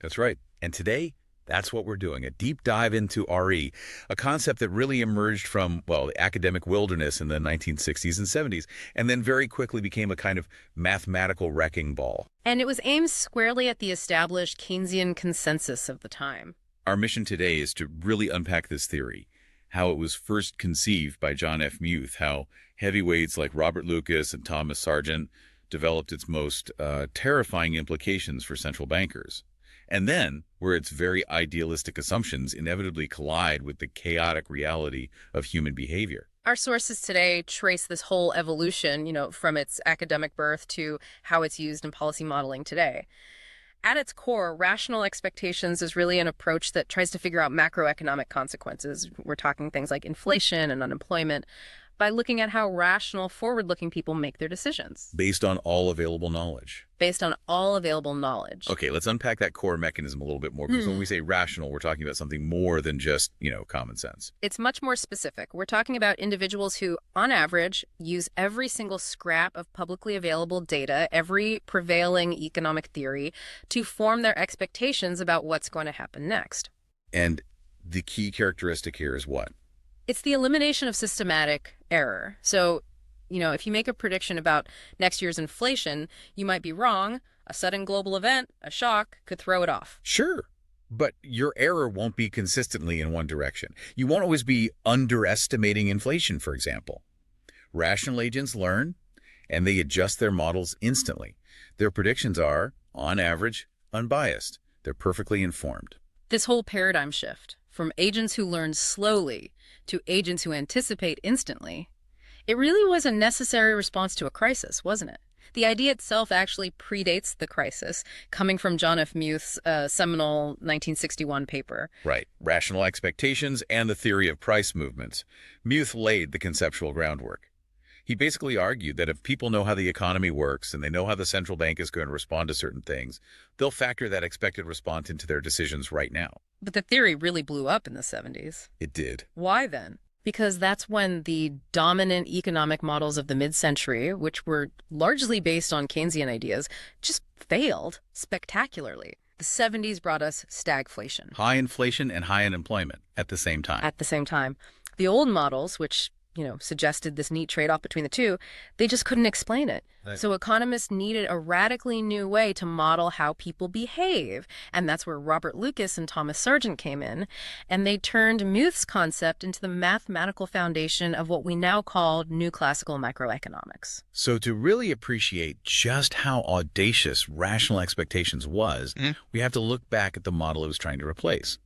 That's right. And today, that's what we're doing, a deep dive into RE, a concept that really emerged from, well, the academic wilderness in the 1960s and 70s, and then very quickly became a kind of mathematical wrecking ball. And it was aimed squarely at the established Keynesian consensus of the time. Our mission today is to really unpack this theory, how it was first conceived by John F. Muth, how heavyweights like Robert Lucas and Thomas Sargent developed its most terrifying implications for central bankers. And then, where its very idealistic assumptions inevitably collide with the chaotic reality of human behavior. Our sources today trace this whole evolution, from its academic birth to how it's used in policy modeling today. At its core, rational expectations is really an approach that tries to figure out macroeconomic consequences. We're talking things like inflation and unemployment, by looking at how rational, forward-looking people make their decisions. Based on all available knowledge. Based on all available knowledge. Okay, let's unpack that core mechanism a little bit more, because when we say rational, we're talking about something more than just, common sense. It's much more specific. We're talking about individuals who, on average, use every single scrap of publicly available data, every prevailing economic theory, to form their expectations about what's going to happen next. And the key characteristic here is what? It's the elimination of systematic error. So, if you make a prediction about next year's inflation, you might be wrong. A sudden global event, a shock, could throw it off. Sure, but your error won't be consistently in one direction. You won't always be underestimating inflation, for example. Rational agents learn, and they adjust their models instantly. Their predictions are, on average, unbiased. They're perfectly informed. This whole paradigm shift, from agents who learn slowly to agents who anticipate instantly, it really was a necessary response to a crisis, wasn't it? The idea itself actually predates the crisis, coming from John F. Muth's seminal 1961 paper. Right. Rational expectations and the theory of price movements. Muth laid the conceptual groundwork. He basically argued that if people know how the economy works and they know how the central bank is going to respond to certain things, they'll factor that expected response into their decisions right now. But the theory really blew up in the 70s. It did. Why then? Because that's when the dominant economic models of the mid-century, which were largely based on Keynesian ideas, just failed spectacularly. The 70s brought us stagflation. High inflation and high unemployment at the same time. At the same time. The old models, which suggested this neat trade-off between the two, they just couldn't explain it. Right. So economists needed a radically new way to model how people behave. And that's where Robert Lucas and Thomas Sargent came in. And they turned Muth's concept into the mathematical foundation of what we now call new classical microeconomics. So to really appreciate just how audacious rational expectations was, we have to look back at the model it was trying to replace.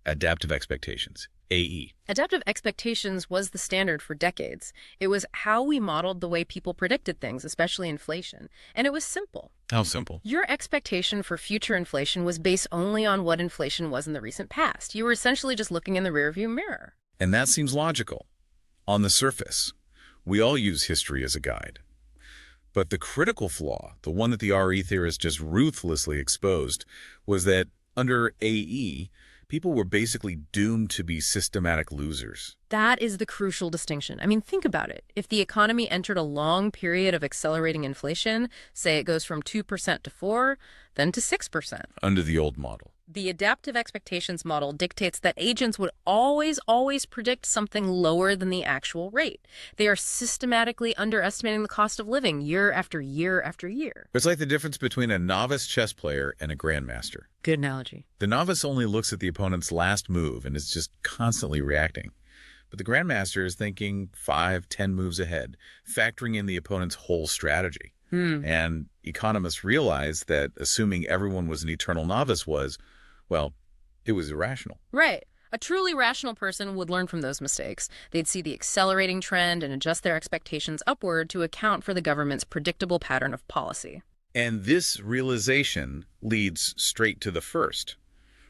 Adaptive expectations. AE. Adaptive expectations was the standard for decades. It was how we modeled the way people predicted things, especially inflation. And it was simple. How simple? Your expectation for future inflation was based only on what inflation was in the recent past. You were essentially just looking in the rearview mirror. And that seems logical. On the surface, we all use history as a guide. But the critical flaw, the one that the RE theorists just ruthlessly exposed, was that under AE, people were basically doomed to be systematic losers. That is the crucial distinction. I mean, think about it. If the economy entered a long period of accelerating inflation, say it goes from 2% to 4%, then to 6%. Under the old model. The adaptive expectations model dictates that agents would always predict something lower than the actual rate. They are systematically underestimating the cost of living year after year after year. It's like the difference between a novice chess player and a grandmaster. Good analogy. The novice only looks at the opponent's last move and is just constantly reacting. But the grandmaster is thinking 5, 10 moves ahead, factoring in the opponent's whole strategy. And economists realized that assuming everyone was an eternal novice was, well, it was irrational. Right. A truly rational person would learn from those mistakes. They'd see the accelerating trend and adjust their expectations upward to account for the government's predictable pattern of policy. And this realization leads straight to the first,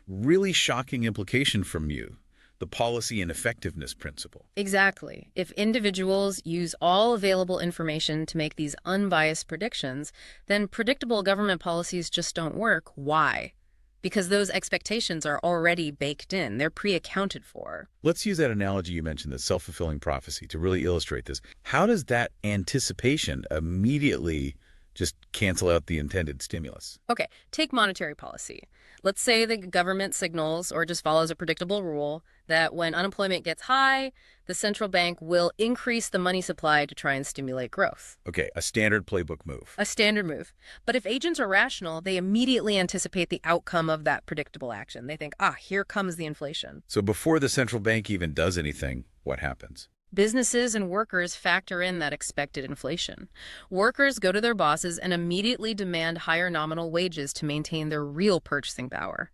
really shocking implication from you, the policy and effectiveness principle. Exactly. If individuals use all available information to make these unbiased predictions, then predictable government policies just don't work. Why? Because those expectations are already baked in. They're pre-accounted for. Let's use that analogy you mentioned, the self-fulfilling prophecy, to really illustrate this. How does that anticipation immediately just cancel out the intended stimulus. Okay, take monetary policy. Let's say the government signals or just follows a predictable rule that when unemployment gets high, the central bank will increase the money supply to try and stimulate growth. Okay, a standard playbook move. A standard move. But if agents are rational, they immediately anticipate the outcome of that predictable action. They think, here comes the inflation. So before the central bank even does anything, what happens? Businesses and workers factor in that expected inflation. Workers go to their bosses and immediately demand higher nominal wages to maintain their real purchasing power.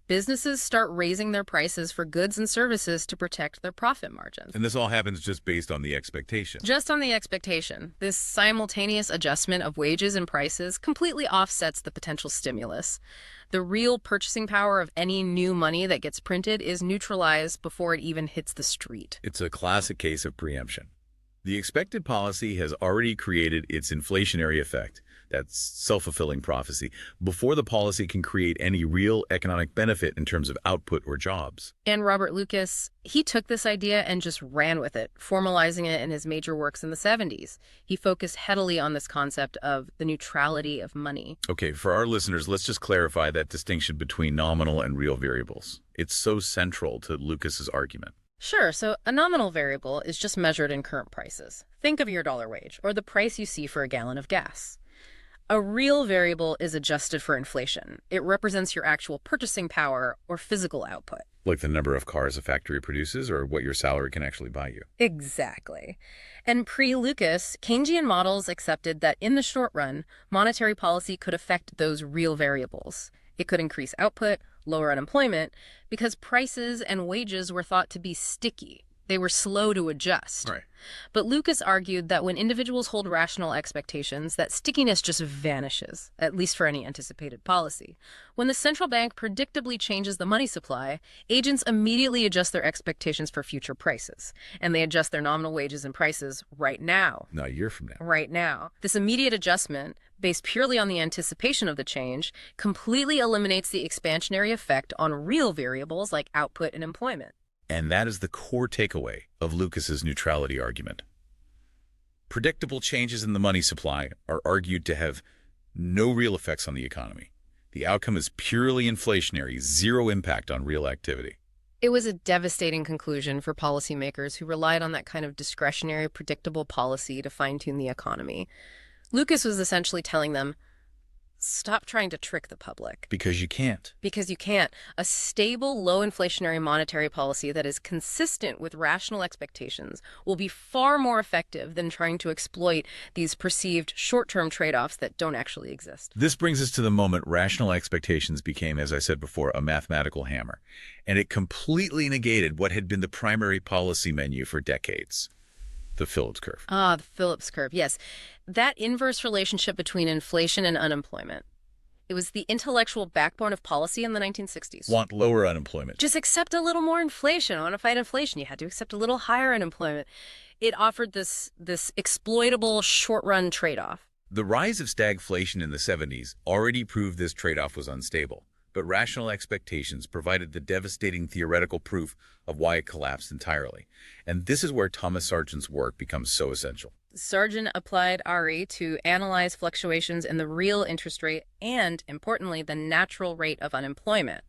Businesses start raising their prices for goods and services to protect their profit margins. And this all happens just based on the expectation. Just on the expectation. This simultaneous adjustment of wages and prices completely offsets the potential stimulus. The real purchasing power of any new money that gets printed is neutralized before it even hits the street. It's a classic case of preemption. The expected policy has already created its inflationary effect, that's self-fulfilling prophecy, before the policy can create any real economic benefit in terms of output or jobs. And Robert Lucas, he took this idea and just ran with it, formalizing it in his major works in the 70s. He focused heavily on this concept of the neutrality of money. Okay, for our listeners, let's just clarify that distinction between nominal and real variables. It's so central to Lucas's argument. Sure, so a nominal variable is just measured in current prices. Think of your dollar wage, or the price you see for a gallon of gas. A real variable is adjusted for inflation. It represents your actual purchasing power or physical output. Like the number of cars a factory produces or what your salary can actually buy you. Exactly. And pre-Lucas, Keynesian models accepted that in the short run, monetary policy could affect those real variables. It could increase output, lower unemployment, because prices and wages were thought to be sticky. They were slow to adjust. Right. But Lucas argued that when individuals hold rational expectations, that stickiness just vanishes, at least for any anticipated policy. When the central bank predictably changes the money supply, agents immediately adjust their expectations for future prices. And they adjust their nominal wages and prices right now. Not a year from now. Right now. This immediate adjustment, based purely on the anticipation of the change, completely eliminates the expansionary effect on real variables like output and employment. And that is the core takeaway of Lucas's neutrality argument. Predictable changes in the money supply are argued to have no real effects on the economy. The outcome is purely inflationary, zero impact on real activity. It was a devastating conclusion for policymakers who relied on that kind of discretionary, predictable policy to fine-tune the economy. Lucas was essentially telling them, stop trying to trick the public. Because you can't. Because you can't. A stable, low inflationary monetary policy that is consistent with rational expectations will be far more effective than trying to exploit these perceived short-term trade-offs that don't actually exist. This brings us to the moment rational expectations became, as I said before, a mathematical hammer. And it completely negated what had been the primary policy menu for decades. The Phillips curve. Ah, the Phillips curve, yes. That inverse relationship between inflation and unemployment. It was the intellectual backbone of policy in the 1960s. Want lower unemployment. Just accept a little more inflation. I want to fight inflation. You had to accept a little higher unemployment. It offered this exploitable short-run trade-off. The rise of stagflation in the 70s already proved this trade-off was unstable. But rational expectations provided the devastating theoretical proof of why it collapsed entirely. And this is where Thomas Sargent's work becomes so essential. Sargent applied RE to analyze fluctuations in the real interest rate and, importantly, the natural rate of unemployment.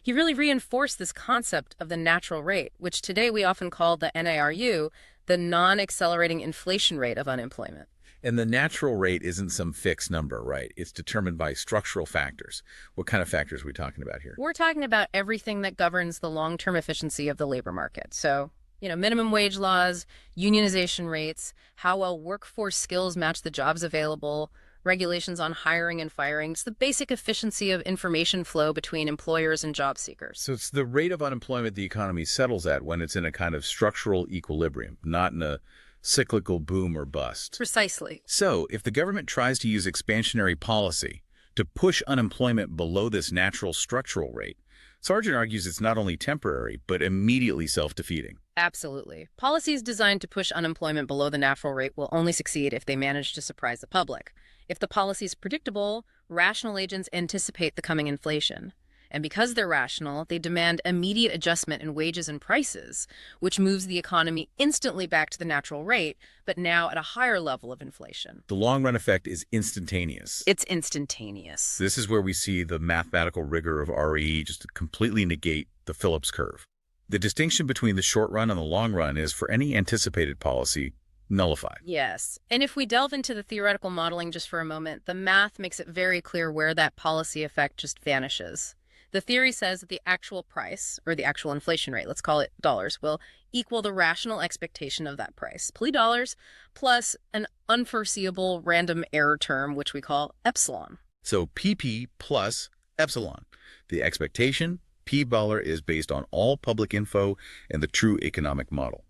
He really reinforced this concept of the natural rate, which today we often call the NARU, the non-accelerating inflation rate of unemployment. And the natural rate isn't some fixed number, right? It's determined by structural factors. What kind of factors are we talking about here? We're talking about everything that governs the long-term efficiency of the labor market. So, minimum wage laws, unionization rates, how well workforce skills match the jobs available, regulations on hiring and firing. It's the basic efficiency of information flow between employers and job seekers. So it's the rate of unemployment the economy settles at when it's in a kind of structural equilibrium, not in a cyclical boom or bust. Precisely. So if the government tries to use expansionary policy to push unemployment below this natural structural rate, Sargent argues it's not only temporary, but immediately self-defeating. Absolutely. Policies designed to push unemployment below the natural rate will only succeed if they manage to surprise the public. If the policy is predictable, rational agents anticipate the coming inflation. And because they're rational, they demand immediate adjustment in wages and prices, which moves the economy instantly back to the natural rate, but now at a higher level of inflation. The long-run effect is instantaneous. It's instantaneous. This is where we see the mathematical rigor of RE just completely negate the Phillips curve. The distinction between the short run and the long run is, for any anticipated policy, nullified. Yes. And if we delve into the theoretical modeling just for a moment, the math makes it very clear where that policy effect just vanishes. The theory says that the actual price, or the actual inflation rate, let's call it dollars, will equal the rational expectation of that price, $, plus an unforeseeable random error term, which we call epsilon. So PP plus epsilon. The expectation, $, is based on all public info and the true economic model.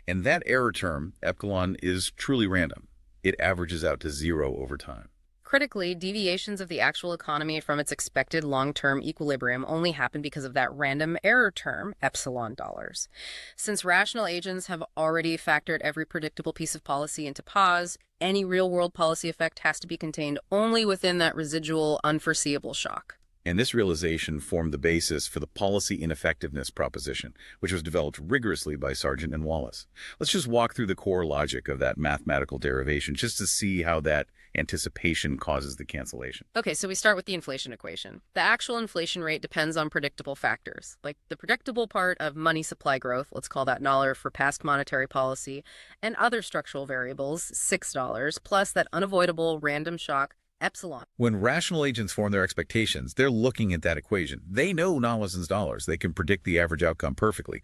And that error term, epsilon, is truly random. It averages out to 0 over time. Critically, deviations of the actual economy from its expected long-term equilibrium only happen because of that random error term, epsilon dollars. Since rational agents have already factored every predictable piece of policy into pause, any real-world policy effect has to be contained only within that residual, unforeseeable shock. And this realization formed the basis for the policy ineffectiveness proposition, which was developed rigorously by Sargent and Wallace. Let's just walk through the core logic of that mathematical derivation just to see how that anticipation causes the cancellation. Okay, so we start with the inflation equation. The actual inflation rate depends on predictable factors, like the predictable part of money supply growth, let's call that $1 for past monetary policy, and other structural variables, $6, plus that unavoidable random shock, epsilon. When rational agents form their expectations, they're looking at that equation. They know dollars and dollars. They can predict the average outcome perfectly.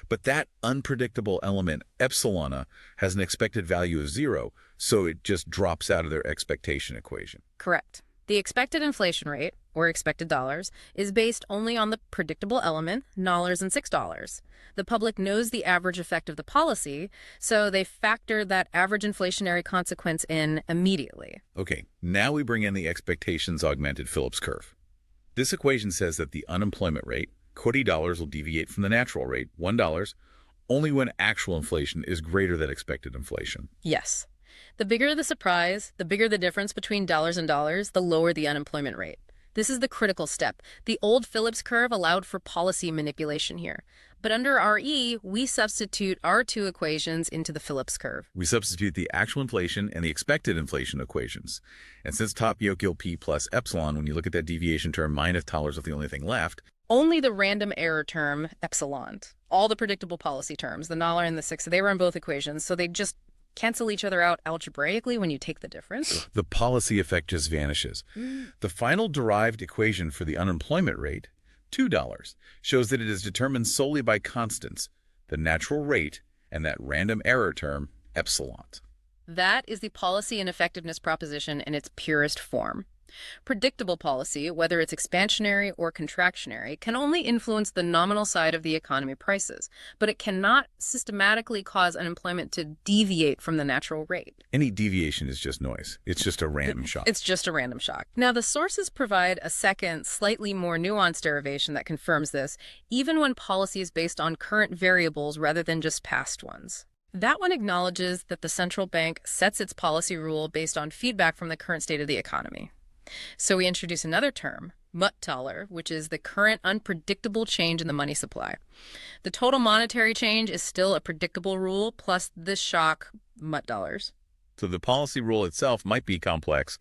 But that unpredictable element, epsilon, has an expected value of 0, so it just drops out of their expectation equation. Correct. The expected inflation rate, or expected dollars, is based only on the predictable element, dollars and $6. The public knows the average effect of the policy, so they factor that average inflationary consequence in immediately. Okay, now we bring in the expectations augmented Phillips curve. This equation says that the unemployment rate, $20, will deviate from the natural rate, $1, only when actual inflation is greater than expected inflation. Yes. The bigger the surprise, the bigger the difference between dollars and dollars, the lower the unemployment rate. This is the critical step. The old Phillips curve allowed for policy manipulation here. But under RE, we substitute our two equations into the Phillips curve. We substitute the actual inflation and the expected inflation equations. And since top yoke yield P plus epsilon, when you look at that deviation term, minus dollars is the only thing left. Only the random error term, epsilon. All the predictable policy terms, the $1 and the 6, they were in both equations, so they just cancel each other out algebraically when you take the difference. The policy effect just vanishes. The final derived equation for the unemployment rate, $2, shows that it is determined solely by constants, the natural rate, and that random error term, epsilon. That is the policy ineffectiveness proposition in its purest form. Predictable policy, whether it's expansionary or contractionary, can only influence the nominal side of the economy prices, but it cannot systematically cause unemployment to deviate from the natural rate. Any deviation is just noise. It's just a random shock. It's just a random shock. Now, the sources provide a second, slightly more nuanced derivation that confirms this, even when policy is based on current variables rather than just past ones. That one acknowledges that the central bank sets its policy rule based on feedback from the current state of the economy. So we introduce another term, $, which is the current unpredictable change in the money supply. The total monetary change is still a predictable rule plus this shock, $. So the policy rule itself might be complex,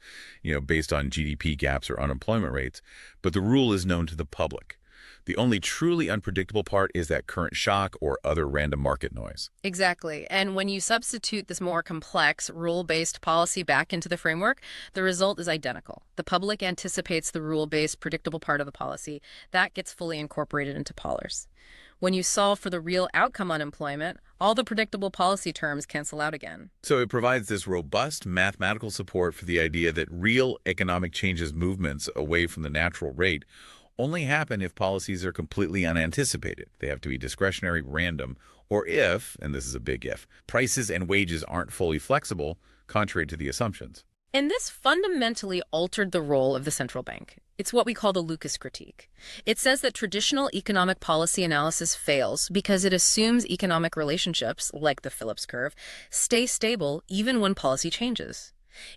based on GDP gaps or unemployment rates, but the rule is known to the public. The only truly unpredictable part is that current shock or other random market noise. Exactly. And when you substitute this more complex rule-based policy back into the framework, the result is identical. The public anticipates the rule-based predictable part of the policy. That gets fully incorporated into Pollars. When you solve for the real outcome unemployment, all the predictable policy terms cancel out again. So it provides this robust mathematical support for the idea that real economic changes movements away from the natural rate only happen if policies are completely unanticipated. They have to be discretionary, random, or if, and this is a big if, prices and wages aren't fully flexible, contrary to the assumptions. And this fundamentally altered the role of the central bank. It's what we call the Lucas critique. It says that traditional economic policy analysis fails because it assumes economic relationships, like the Phillips curve, stay stable even when policy changes.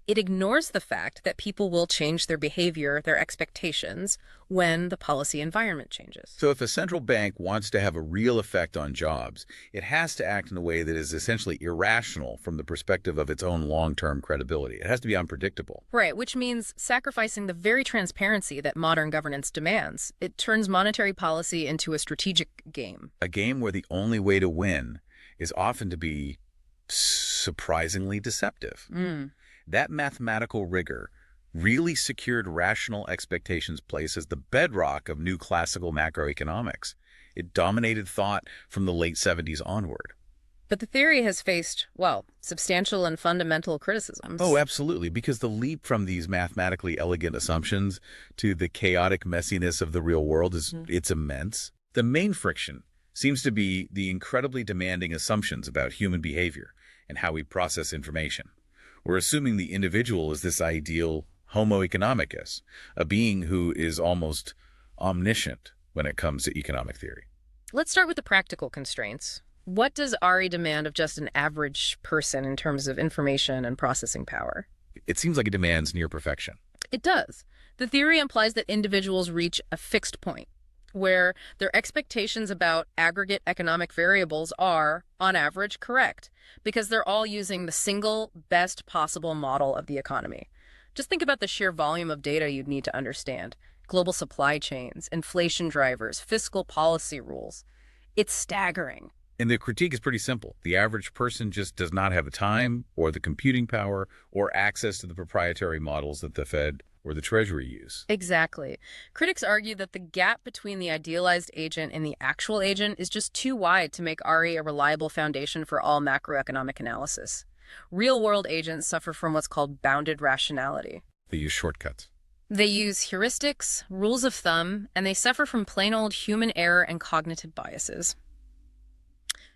It ignores the fact that people will change their behavior, their expectations, when the policy environment changes. So if a central bank wants to have a real effect on jobs, it has to act in a way that is essentially irrational from the perspective of its own long-term credibility. It has to be unpredictable. Right, which means sacrificing the very transparency that modern governance demands. It turns monetary policy into a strategic game. A game where the only way to win is often to be surprisingly deceptive. That mathematical rigor really secured rational expectations place as the bedrock of new classical macroeconomics. It dominated thought from the late 70s onward. But the theory has faced, well, substantial and fundamental criticisms. Oh, absolutely, because the leap from these mathematically elegant assumptions to the chaotic messiness of the real world it's immense. The main friction seems to be the incredibly demanding assumptions about human behavior and how we process information. We're assuming the individual is this ideal Homo economicus, a being who is almost omniscient when it comes to economic theory. Let's start with the practical constraints. What does Ari demand of just an average person in terms of information and processing power? It seems like it demands near perfection. It does. The theory implies that individuals reach a fixed point where their expectations about aggregate economic variables are, on average, correct, because they're all using the single best possible model of the economy. Just think about the sheer volume of data you'd need to understand. Global supply chains, inflation drivers, fiscal policy rules. It's staggering. And the critique is pretty simple. The average person just does not have the time or the computing power or access to the proprietary models that the Fed or the Treasury use. Exactly. Critics argue that the gap between the idealized agent and the actual agent is just too wide to make Ari a reliable foundation for all macroeconomic analysis. Real-world agents suffer from what's called bounded rationality. They use shortcuts. They use heuristics, rules of thumb, and they suffer from plain old human error and cognitive biases.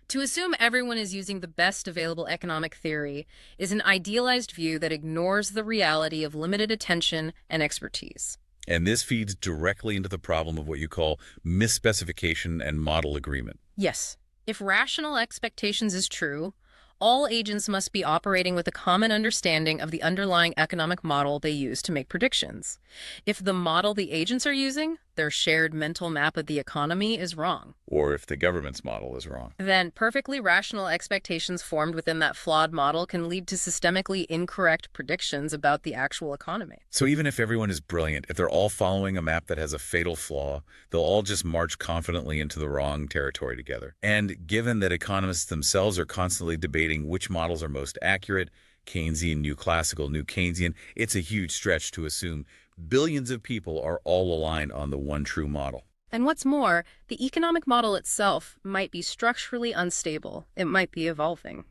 To assume everyone is using the best available economic theory is an idealized view that ignores the reality of limited attention and expertise. And this feeds directly into the problem of what you call misspecification and model agreement. Yes, if rational expectations is true, all agents must be operating with a common understanding of the underlying economic model they use to make predictions. If the model the agents are using, their shared mental map of the economy, is wrong, Or if the government's model is wrong. then perfectly rational expectations formed within that flawed model can lead to systemically incorrect predictions about the actual economy. So even if everyone is brilliant, if they're all following a map that has a fatal flaw, they'll all just march confidently into the wrong territory together. And given that economists themselves are constantly debating which models are most accurate, Keynesian, new classical, new Keynesian, it's a huge stretch to assume billions of people are all aligned on the one true model. And what's more, the economic model itself might be structurally unstable. It might be evolving.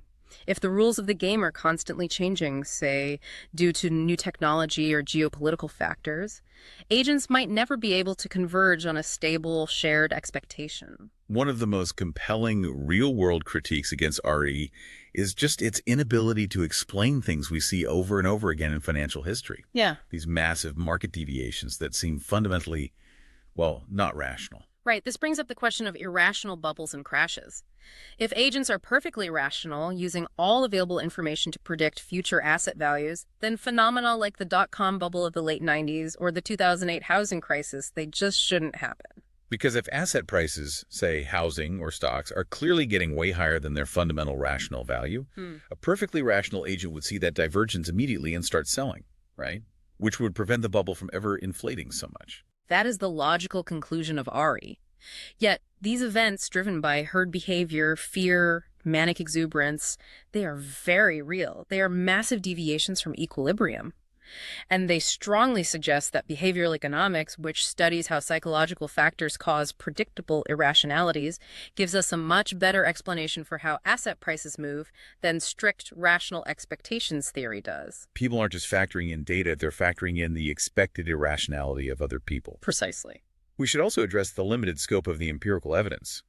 If the rules of the game are constantly changing, say, due to new technology or geopolitical factors, agents might never be able to converge on a stable, shared expectation. One of the most compelling real-world critiques against RE is just its inability to explain things we see over and over again in financial history. Yeah. These massive market deviations that seem fundamentally, well, not rational. Right. This brings up the question of irrational bubbles and crashes. If agents are perfectly rational, using all available information to predict future asset values, then phenomena like the dot-com bubble of the late 90s or the 2008 housing crisis, they just shouldn't happen. Because if asset prices, say housing or stocks, are clearly getting way higher than their fundamental rational value, a perfectly rational agent would see that divergence immediately and start selling, right? Which would prevent the bubble from ever inflating so much. That is the logical conclusion of Ari. Yet, these events driven by herd behavior, fear, manic exuberance, they are very real. They are massive deviations from equilibrium. And they strongly suggest that behavioral economics, which studies how psychological factors cause predictable irrationalities, gives us a much better explanation for how asset prices move than strict rational expectations theory does. People aren't just factoring in data, they're factoring in the expected irrationality of other people. Precisely. We should also address the limited scope of the empirical evidence.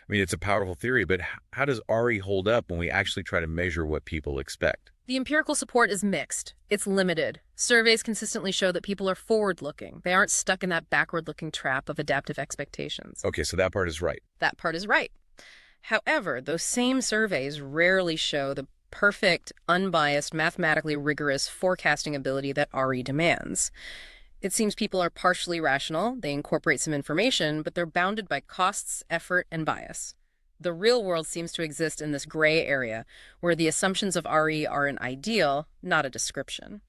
I mean, it's a powerful theory, but how does RE hold up when we actually try to measure what people expect? The empirical support is mixed. It's limited. Surveys consistently show that people are forward-looking. They aren't stuck in that backward-looking trap of adaptive expectations. Okay, so that part is right. That part is right. However, those same surveys rarely show the perfect, unbiased, mathematically rigorous forecasting ability that RE demands. It seems people are partially rational, they incorporate some information, but they're bounded by costs, effort, and bias. The real world seems to exist in this gray area, where the assumptions of RE are an ideal, not a description.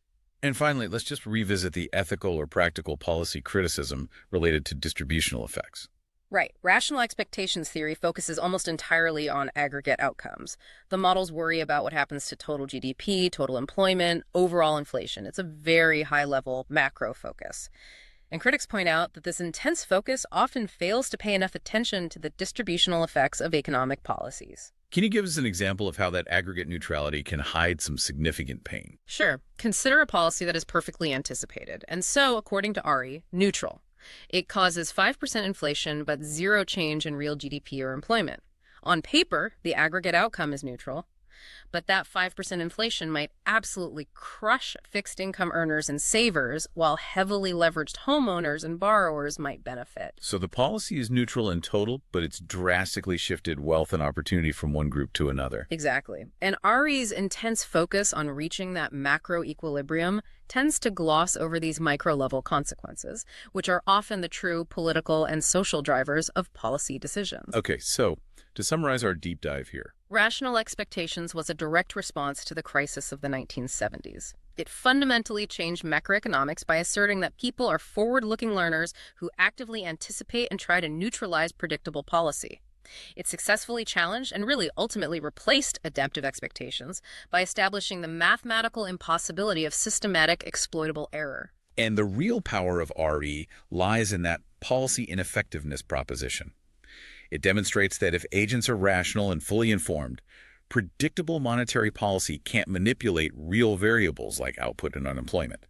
And finally, let's just revisit the ethical or practical policy criticism related to distributional effects. Right. Rational expectations theory focuses almost entirely on aggregate outcomes. The models worry about what happens to total GDP, total employment, overall inflation. It's a very high-level macro focus. And critics point out that this intense focus often fails to pay enough attention to the distributional effects of economic policies. Can you give us an example of how that aggregate neutrality can hide some significant pain? Sure. Consider a policy that is perfectly anticipated, and so, according to Ari, neutral. It causes 5% inflation but zero change in real GDP or employment. On paper, the aggregate outcome is neutral, but that 5% inflation might absolutely crush fixed income earners and savers, while heavily leveraged homeowners and borrowers might benefit. So the policy is neutral in total, but it's drastically shifted wealth and opportunity from one group to another. Exactly. And Ari's intense focus on reaching that macro equilibrium tends to gloss over these micro-level consequences, which are often the true political and social drivers of policy decisions. Okay, so to summarize our deep dive here. Rational expectations was a direct response to the crisis of the 1970s. It fundamentally changed macroeconomics by asserting that people are forward-looking learners who actively anticipate and try to neutralize predictable policy. It successfully challenged and really ultimately replaced adaptive expectations by establishing the mathematical impossibility of systematic exploitable error. And the real power of RE lies in that policy ineffectiveness proposition. It demonstrates that if agents are rational and fully informed, predictable monetary policy can't manipulate real variables like output and unemployment.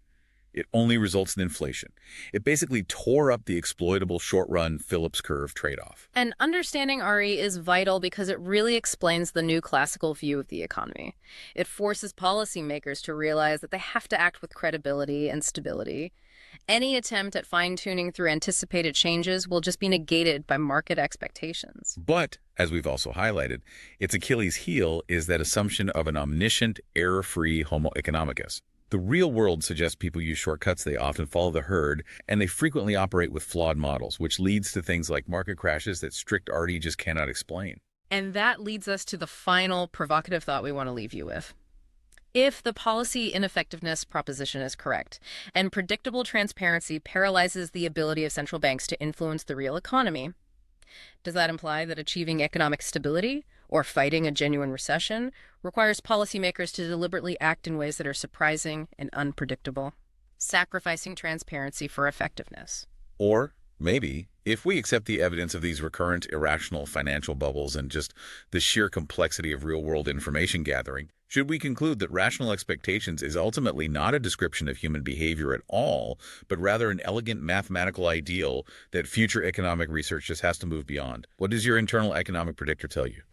It only results in inflation. It basically tore up the exploitable short-run Phillips curve trade-off. And understanding RE is vital because it really explains the new classical view of the economy. It forces policymakers to realize that they have to act with credibility and stability. Any attempt at fine-tuning through anticipated changes will just be negated by market expectations. But, as we've also highlighted, its Achilles heel is that assumption of an omniscient, error-free homo economicus. The real world suggests people use shortcuts, they often follow the herd, and they frequently operate with flawed models, which leads to things like market crashes that strict RD just cannot explain. And that leads us to the final provocative thought we want to leave you with. If the policy ineffectiveness proposition is correct, and predictable transparency paralyzes the ability of central banks to influence the real economy, does that imply that achieving economic stability or fighting a genuine recession requires policymakers to deliberately act in ways that are surprising and unpredictable, sacrificing transparency for effectiveness? Or maybe, if we accept the evidence of these recurrent irrational financial bubbles and just the sheer complexity of real-world information gathering, should we conclude that rational expectations is ultimately not a description of human behavior at all, but rather an elegant mathematical ideal that future economic research just has to move beyond? What does your internal economic predictor tell you?